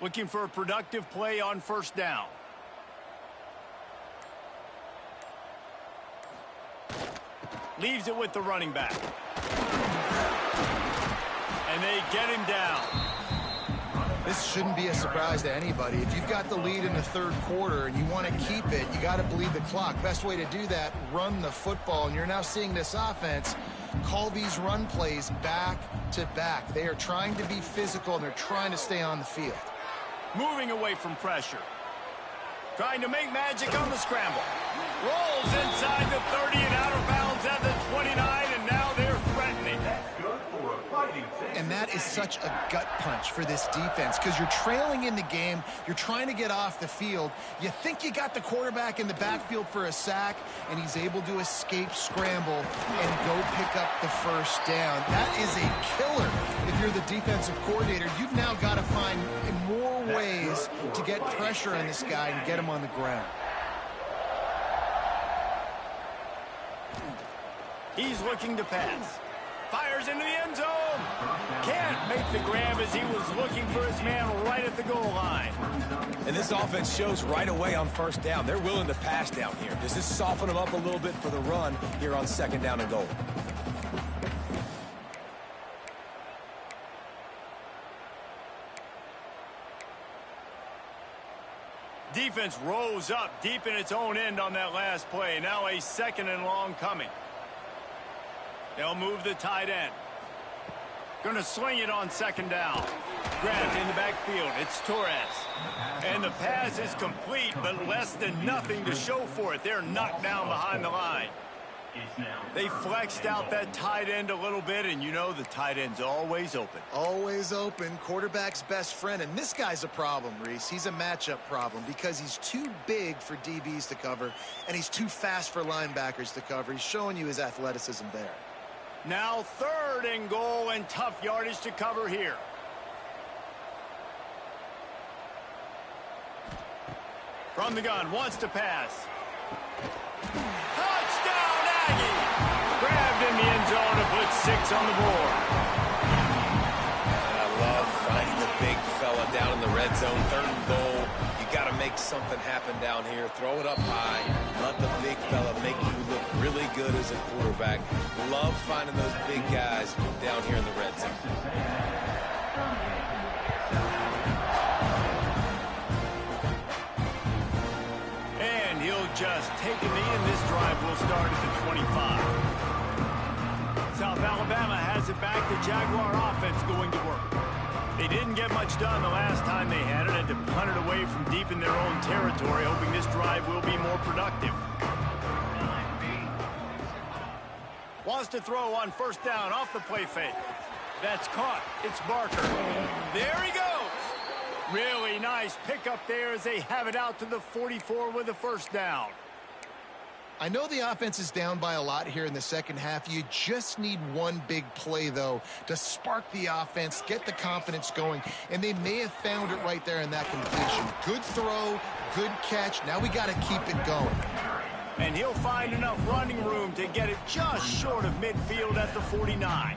Looking for a productive play on 1st down. Leaves it with the running back. And they get him down. This shouldn't be a surprise to anybody. If you've got the lead in the 3rd quarter and you want to keep it, you got to bleed the clock. Best way to do that, run the football. And you're now seeing this offense call these run plays back to back. They are trying to be physical, and they're trying to stay on the field. Moving away from pressure. Trying to make magic on the scramble. Rolls inside the 30 and out of bounds at the 29, and now they're threatening. And that is such a gut punch for this defense because you're trailing in the game. You're trying to get off the field. You think you got the quarterback in the backfield for a sack, and he's able to escape, scramble, and go pick up the first down. That is a killer if you're the defensive coordinator. You've now got to find more ways to get pressure on this guy and get him on the ground. He's looking to pass. Fires into the end zone. Can't make the grab as he was looking for his man right at the goal line. And this offense shows right away on first down. They're willing to pass down here. Does this soften them up a little bit for the run here on second down and goal? Defense rose up deep in its own end on that last play. Now a second and long coming. They'll move the tight end. Going to swing it on second down. Grabbed in the backfield. It's Torres. And the pass is complete, but less than nothing to show for it. They're knocked down behind the line. They flexed out that tight end a little bit, and you know the tight end's always open. Always open, quarterback's best friend. And this guy's a problem, Reese. He's a matchup problem because he's too big for DBs to cover, and he's too fast for linebackers to cover. He's showing you his athleticism there. Now third and goal and tough yardage to cover here. From the gun, wants to pass. Touchdown, Aggie! Grabbed in the end zone to put 6 on the board. I love finding the big fella down in the red zone. Third and goal. You got to make something happen down here. Throw it up high. Let the big fella make you look really good as a quarterback. Love finding those big guys down here in the red zone. And he'll just take a knee, and this drive will start at the 25. South Alabama has it back. The Jaguar offense going to work. They didn't get much done the last time they had it, and to punt it away from deep in their own territory, hoping this drive will be more productive. Wants to throw on first down off the play fake. That's caught. It's Barker. There he goes. Really nice pickup there as they have it out to the 44 with a first down. I know the offense is down by a lot here in the second half. You just need one big play, though, to spark the offense, get the confidence going, and they may have found it right there in that completion. Good throw, good catch. Now we got to keep it going. And he'll find enough running room to get it just short of midfield at the 49.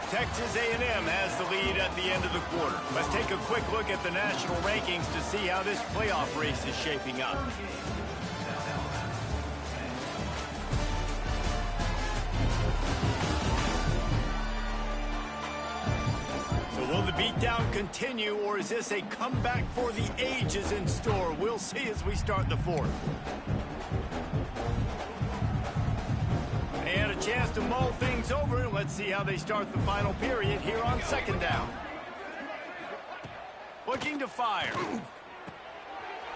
Texas A&M has the lead at the end of the quarter. Let's take a quick look at the national rankings to see how this playoff race is shaping up. So will the beatdown continue, or is this a comeback for the ages in store? We'll see as we start the fourth. They had a chance to mull things over. Let's see how they start the final period here on second down. Looking to fire.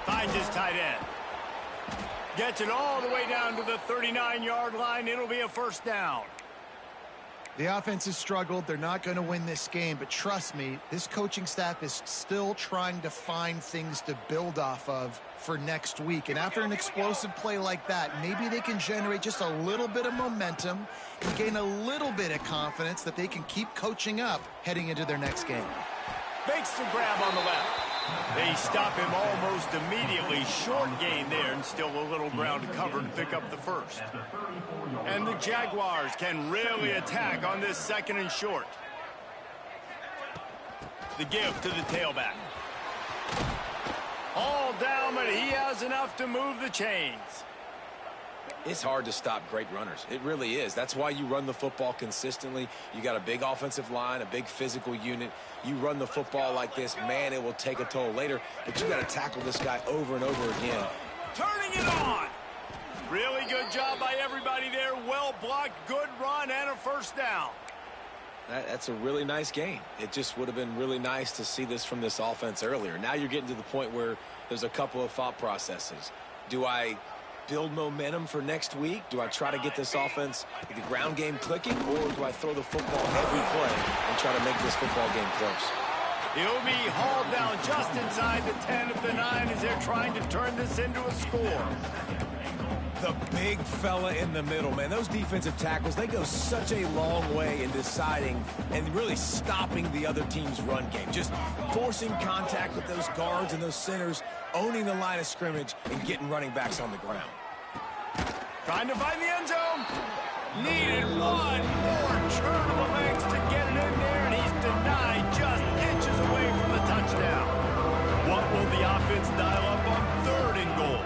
Finds his tight end. Gets it all the way down to the 39-yard line. It'll be a first down. The offense has struggled. They're not going to win this game, but trust me, this coaching staff is still trying to find things to build off of for next week. And after an explosive play like that, maybe they can generate just a little bit of momentum and gain a little bit of confidence that they can keep coaching up heading into their next game. Makes the grab on the left. They stop him almost immediately. Short gain there, and still a little ground to cover to pick up the first. And the Jaguars can really attack on this second and short. The give to the tailback. All down, but he has enough to move the chains. It's hard to stop great runners. It really is. That's why you run the football consistently. You got a big offensive line, a big physical unit. You run the football like this, man, it will take a toll later. But you got to tackle this guy over and over again. Turning it on. Really good job by everybody there. Well blocked, good run, and a first down. That's a really nice game. It just would have been really nice to see this from this offense earlier. Now you're getting to the point where there's a couple of thought processes. Do I build momentum for next week? Do I try to get this offense, the ground game clicking, or do I throw the football every play and try to make this football game close? He'll be hauled down just inside the 10 of the 9 as they're trying to turn this into a score. The big fella in the middle, man. Those defensive tackles, they go such a long way in deciding and really stopping the other team's run game. Just forcing contact with those guards and those centers, owning the line of scrimmage, and getting running backs on the ground. Trying to find the end zone. Needed one more turn of the legs to get it in there, and he's denied just inches away from the touchdown. What will the offense dial up on 3rd and goal?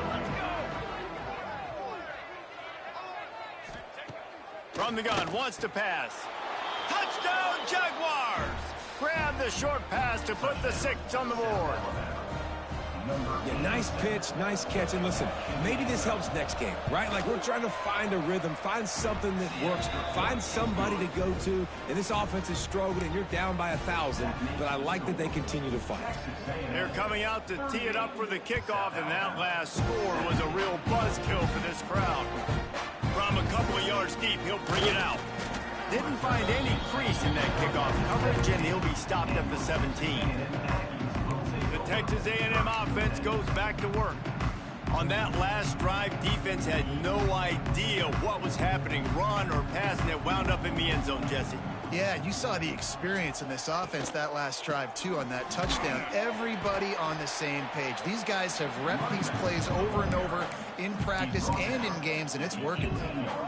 From the gun, wants to pass. Touchdown, Jaguars! Grab the short pass to put the 6 on the board. Yeah, nice pitch, nice catch. And listen, maybe this helps next game, right? Like, we're trying to find a rhythm, find something that works, find somebody to go to. And this offense is struggling, and you're down by 1,000. But I like that they continue to fight. They're coming out to tee it up for the kickoff, and that last score was a real buzzkill for this crowd. From a couple of yards deep, he'll bring it out. Didn't find any crease in that kickoff coverage, and he'll be stopped at the 17. The Texas A&M offense goes back to work. On that last drive, defense had no idea what was happening, run or pass, and it wound up in the end zone, Jesse. Yeah, you saw the experience in this offense that last drive, too, on that touchdown. Everybody on the same page. These guys have repped these plays over and over in practice and in games, and it's working.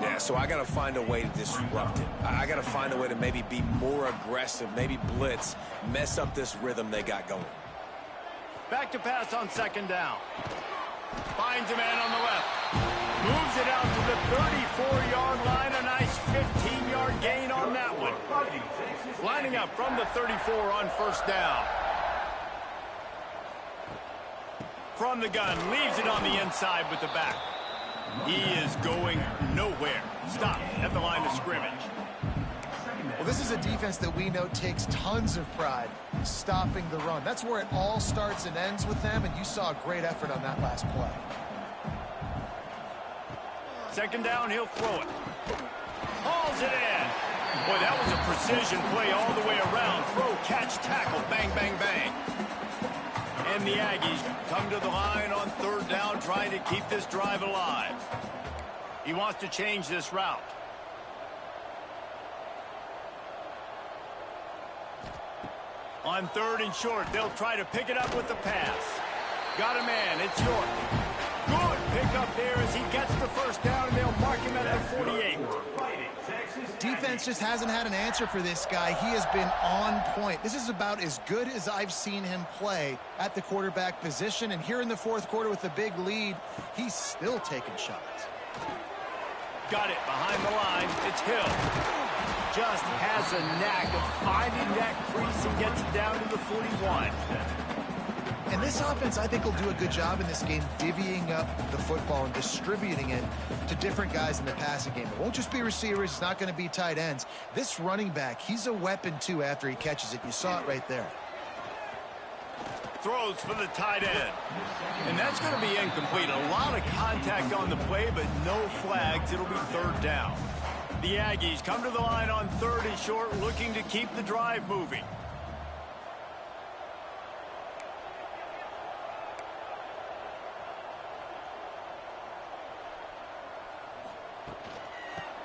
Yeah, so I got to find a way to disrupt it. I got to find a way to maybe be more aggressive, maybe blitz, mess up this rhythm they got going. Back to pass on 2nd down. Finds a man on the left. Moves it out to the 34-yard line. A nice 15-yard gain on that one. Lining up from the 34 on 1st down. From the gun, leaves it on the inside with the back. He is going nowhere. Stopped at the line of scrimmage. Well, this is a defense that we know takes tons of pride stopping the run. That's where it all starts and ends with them, and you saw a great effort on that last play. 2nd down, he'll throw it. Hauls it in. Boy, that was a precision play all the way around. Throw, catch, tackle, bang, bang, bang. And the Aggies come to the line on 3rd down, trying to keep this drive alive. He wants to change this route. On 3rd and short, they'll try to pick it up with the pass. Got a man, it's York. Good pick up there as he gets the 1st down, and they'll mark him at the 48. Defense just hasn't had an answer for this guy. He has been on point. This is about as good as I've seen him play at the quarterback position. And here in the 4th quarter with a big lead, he's still taking shots. Got it behind the line. It's Hill. Just has a knack of finding that crease and gets it down to the 41. And this offense, I think, will do a good job in this game divvying up the football and distributing it to different guys in the passing game. It won't just be receivers. It's not going to be tight ends. This running back, he's a weapon, too, after he catches it. You saw it right there. Throws for the tight end. And that's going to be incomplete. A lot of contact on the play, but no flags. It'll be 3rd down. The Aggies come to the line on 3rd and short, looking to keep the drive moving.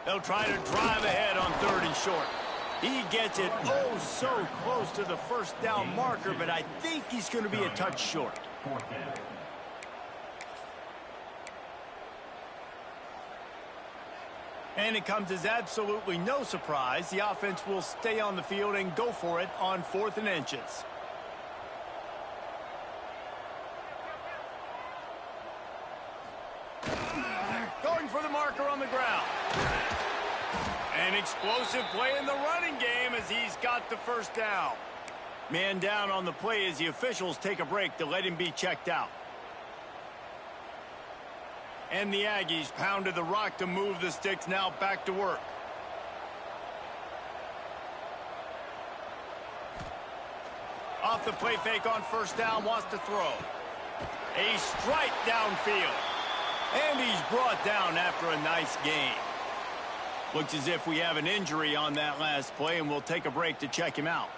They'll try to drive ahead on 3rd and short. He gets it oh so close to the 1st down marker, but I think he's going to be a touch short. And it comes as absolutely no surprise. The offense will stay on the field and go for it on 4th and inches. Going for the marker on the ground. An explosive play in the running game as he's got the 1st down. Man down on the play as the officials take a break to let him be checked out. And the Aggies pounded the rock to move the sticks, now back to work. Off the play fake on 1st down, wants to throw. A strike downfield. And he's brought down after a nice game. Looks as if we have an injury on that last play, and we'll take a break to check him out.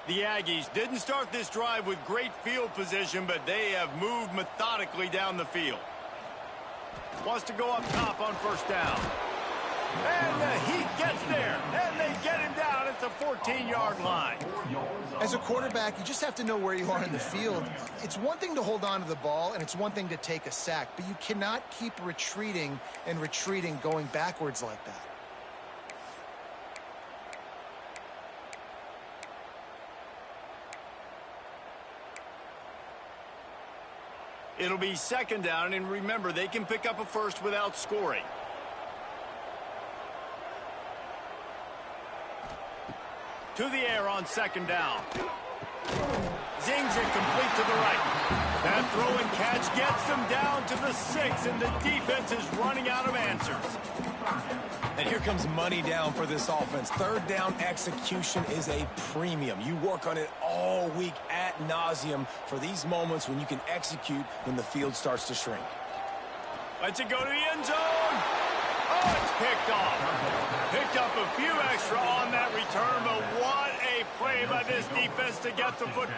The Aggies didn't start this drive with great field position, but they have moved methodically down the field. Wants to go up top on first down. And the Heat gets there, and they get him down at the 14-yard line. As a quarterback, you just have to know where you are in the field. It's one thing to hold on to the ball, and it's one thing to take a sack, but you cannot keep retreating and retreating going backwards like that. It'll be second down, and remember, they can pick up a first without scoring. To the air on second down. Zings it complete to the right. That throw and catch gets them down to the 6, and the defense is running out of answers. And here comes money down for this offense. Third down execution is a premium. You work on it all week ad nauseum for these moments when you can execute when the field starts to shrink. Lets it go to the end zone. Oh, it's picked off. Picked up a few extra on that return, but what a play by this defense to get the football.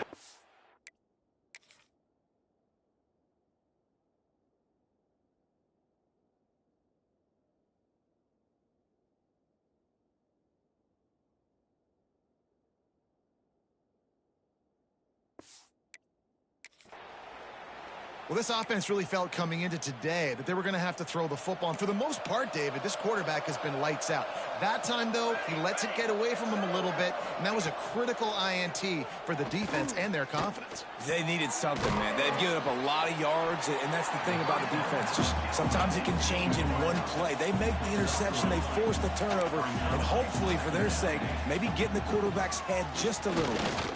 Well, this offense really felt coming into today that they were going to have to throw the football. And for the most part, David, this quarterback has been lights out. That time, though, he lets it get away from him a little bit, and that was a critical INT for the defense and their confidence. They needed something, man. They've given up a lot of yards, and that's the thing about the defense. Just sometimes it can change in one play. They make the interception, they force the turnover, and hopefully, for their sake, maybe get in the quarterback's head just a little bit.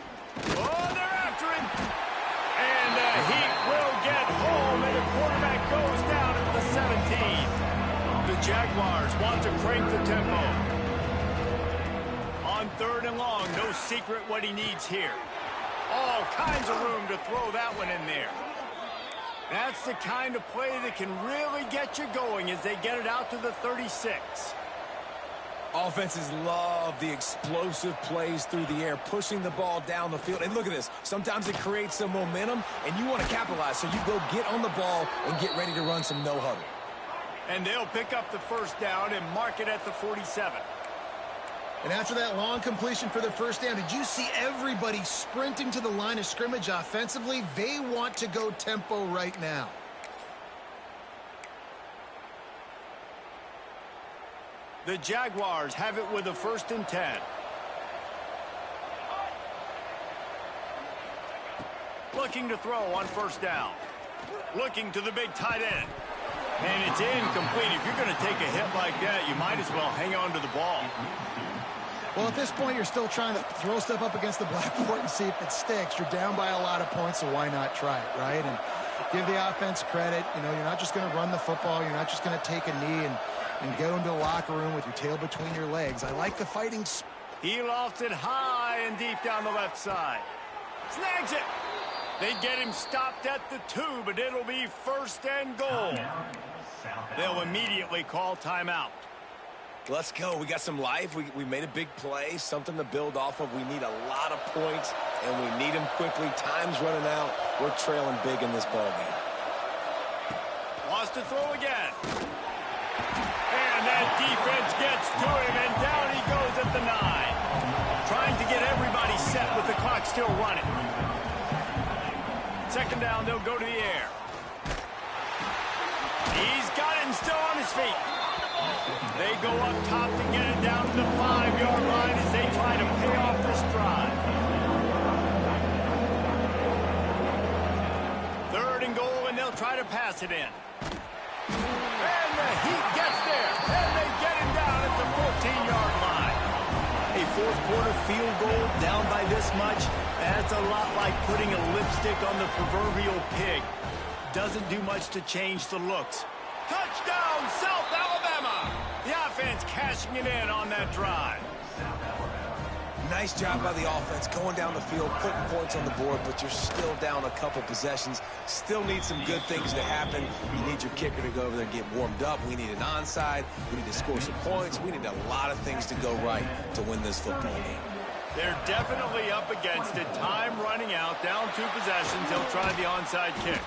Oh, they're after him. And the Heat will get home, and the quarterback goes down at the 17. The Jaguars want to crank the tempo. On third and long, no secret what he needs here. All kinds of room to throw that one in there. That's the kind of play that can really get you going as they get it out to the 36. Offenses love the explosive plays through the air, pushing the ball down the field. And look at this. Sometimes it creates some momentum, and you want to capitalize. So you go get on the ball and get ready to run some no-huddle. And they'll pick up the first down and mark it at the 47. And after that long completion for the first down, did you see everybody sprinting to the line of scrimmage offensively? They want to go tempo right now. The Jaguars have it with a 1st and 10. Looking to throw on first down. Looking to the big tight end. And it's incomplete. If you're going to take a hit like that, you might as well hang on to the ball. Well, at this point, you're still trying to throw stuff up against the blackboard and see if it sticks. You're down by a lot of points, so why not try it, right? And give the offense credit. You know, you're not just going to run the football. You're not just going to take a knee and go into the locker room with your tail between your legs. I like the fighting. He lofts it high and deep down the left side. Snags it. They get him stopped at the 2, but it'll be 1st and goal. They'll immediately call timeout. Let's go. We got some life. We made a big play, something to build off of. We need a lot of points, and we need them quickly. Time's running out. We're trailing big in this ballgame. Wants to throw again. And that defense gets to him, and down he goes at the 9. Trying to get everybody set with the clock still running. Second down, they'll go to the air. He's got it and still on his feet. They go up top to get it down to the 5-yard line as they try to pay off this drive. 3rd and goal, and they'll try to pass it in. And the Heat gets there, and they get him down at the 14-yard line. A 4th-quarter field goal down by this much, that's a lot like putting a lipstick on the proverbial pig. Doesn't do much to change the looks. Touchdown, South Alabama! The offense cashing it in on that drive. Nice job by the offense, going down the field, putting points on the board, but you're still down a couple possessions. Still need some good things to happen. You need your kicker to go over there and get warmed up. We need an onside. We need to score some points. We need a lot of things to go right to win this football game. They're definitely up against it. Time running out, down 2 possessions. They'll try the onside kick.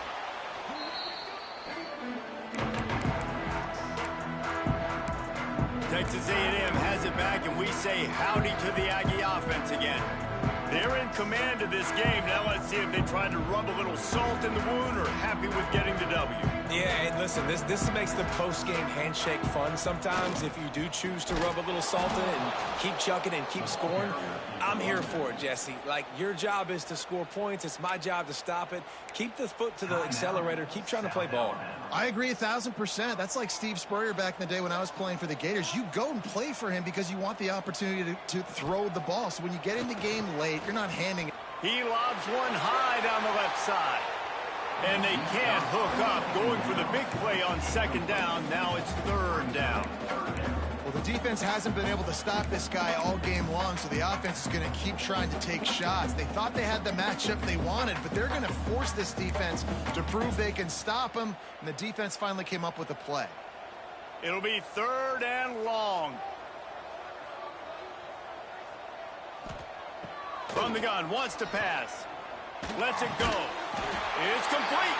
Texas A&M has it back, and we say howdy to the Aggie offense again. They're in command of this game. Now let's see if they try to rub a little salt in the wound or happy with getting the W. Yeah, and listen, this makes the post-game handshake fun sometimes. If you do choose to rub a little salt in it and keep chucking and keep scoring, I'm here for it, Jesse. Like, your job is to score points. It's my job to stop it. Keep the foot to the accelerator. Keep trying to play ball. I agree 1,000%. That's like Steve Spurrier back in the day when I was playing for the Gators. You go and play for him because you want the opportunity to throw the ball. So when you get in the game late, you're not handing it. He lobs one high down the left side. And they can't hook up. Going for the big play on 2nd down. Now it's 3rd down. Well, the defense hasn't been able to stop this guy all game long, so the offense is going to keep trying to take shots. They thought they had the matchup they wanted, but they're going to force this defense to prove they can stop him, and the defense finally came up with a play. It'll be 3rd and long. From the gun, wants to pass. Lets it go. It's complete.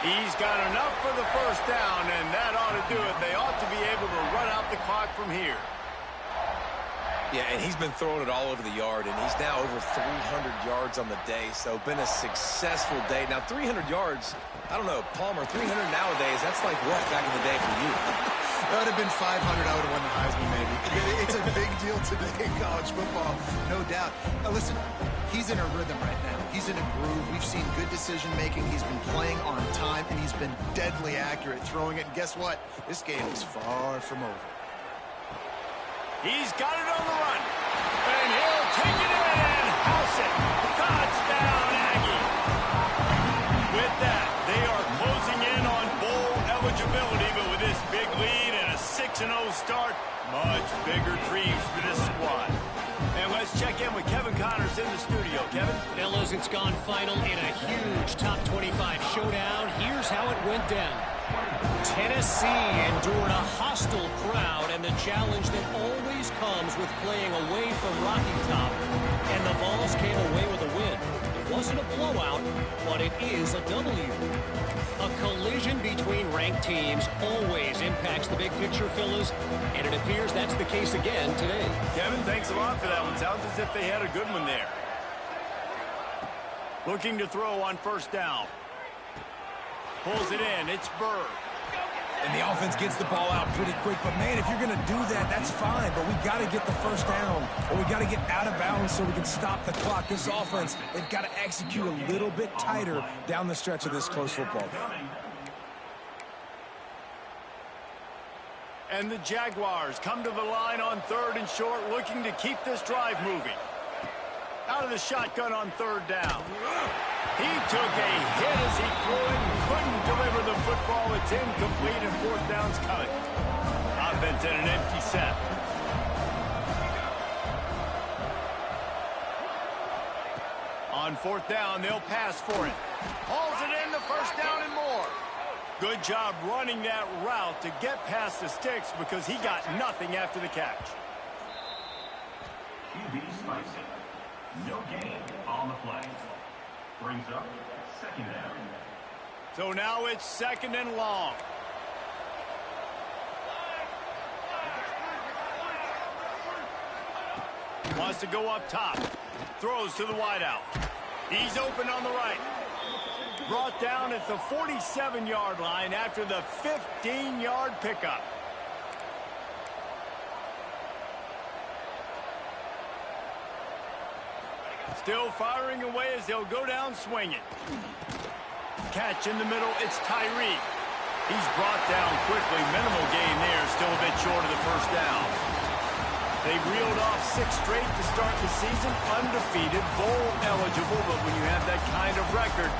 He's got enough for the 1st down, and that ought to do it. They ought to be able to run out the clock from here. Yeah, and he's been throwing it all over the yard, and he's now over 300 yards on the day, so been a successful day. Now, 300 yards, I don't know, Palmer, 300 nowadays, that's like what back in the day for you? That would have been 500. I would have won the Heisman, maybe. It's a big deal today in college football, no doubt. Now, listen, he's in a rhythm right now. He's in a groove. We've seen good decision-making. He's been playing on time, and he's been deadly accurate throwing it. And guess what? This game is far from over. He's got it on the run. And he'll take it in and house it. Touchdown, Aggie. With that, they are closing in on bowl eligibility, but with this big lead and a 6-0 start, much bigger dreams for this squad. And let's check in with Kevin Connors in the studio. Kevin? Fellas, it's gone final in a huge top 25 showdown. Here's how it went down. Tennessee endured a hostile crowd and the challenge that always comes with playing away from Rocky Top. And the Vols came away with a win. It wasn't a blowout, but it is a W. A collision between ranked teams always impacts the big picture, fellas, and it appears that's the case again today. Kevin, thanks a lot for that one. Sounds as if they had a good one there. Looking to throw on 1st down. Pulls it in. It's Bird. And the offense gets the ball out pretty quick. But, man, if you're going to do that, that's fine. But we got to get the 1st down, or we got to get out of bounds so we can stop the clock. This offense, they've got to execute a little bit tighter down the stretch of this close football game. And the Jaguars come to the line on 3rd and short, looking to keep this drive moving. Out of the shotgun on 3rd down. He took a hit as he threw it and couldn't deliver the football. It's incomplete and 4th down's coming. Offense in an empty set. On 4th down, they'll pass for it. Hauls it in the 1st down and more. Good job running that route to get past the sticks because he got nothing after the catch. QB spicy. No gain on the play. Brings up 2nd down. So now it's 2nd and long. Wants to go up top. Throws to the wideout. He's open on the right. Brought down at the 47-yard line after the 15-yard pickup. Still firing away as they'll go down swinging. Catch in the middle, it's Tyree. He's brought down quickly. Minimal gain there, still a bit short of the 1st down. They reeled off 6 straight to start the season, undefeated, bowl eligible, but when you have that kind of record,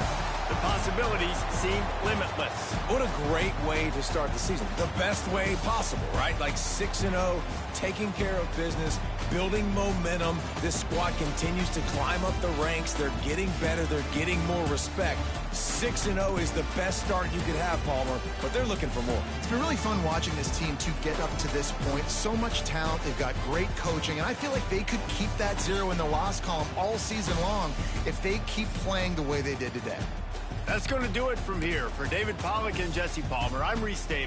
the possibilities seem limitless. What a great way to start the season. The best way possible, right? Like 6-0, taking care of business, building momentum. This squad continues to climb up the ranks. They're getting better. They're getting more respect. 6-0 is the best start you could have, Palmer, but they're looking for more. It's been really fun watching this team to get up to this point. So much talent. They've got great coaching, and I feel like they could keep that 0 in the loss column all season long if they keep playing the way they did today. That's going to do it from here. For David Pollack and Jesse Palmer, I'm Reese Davis.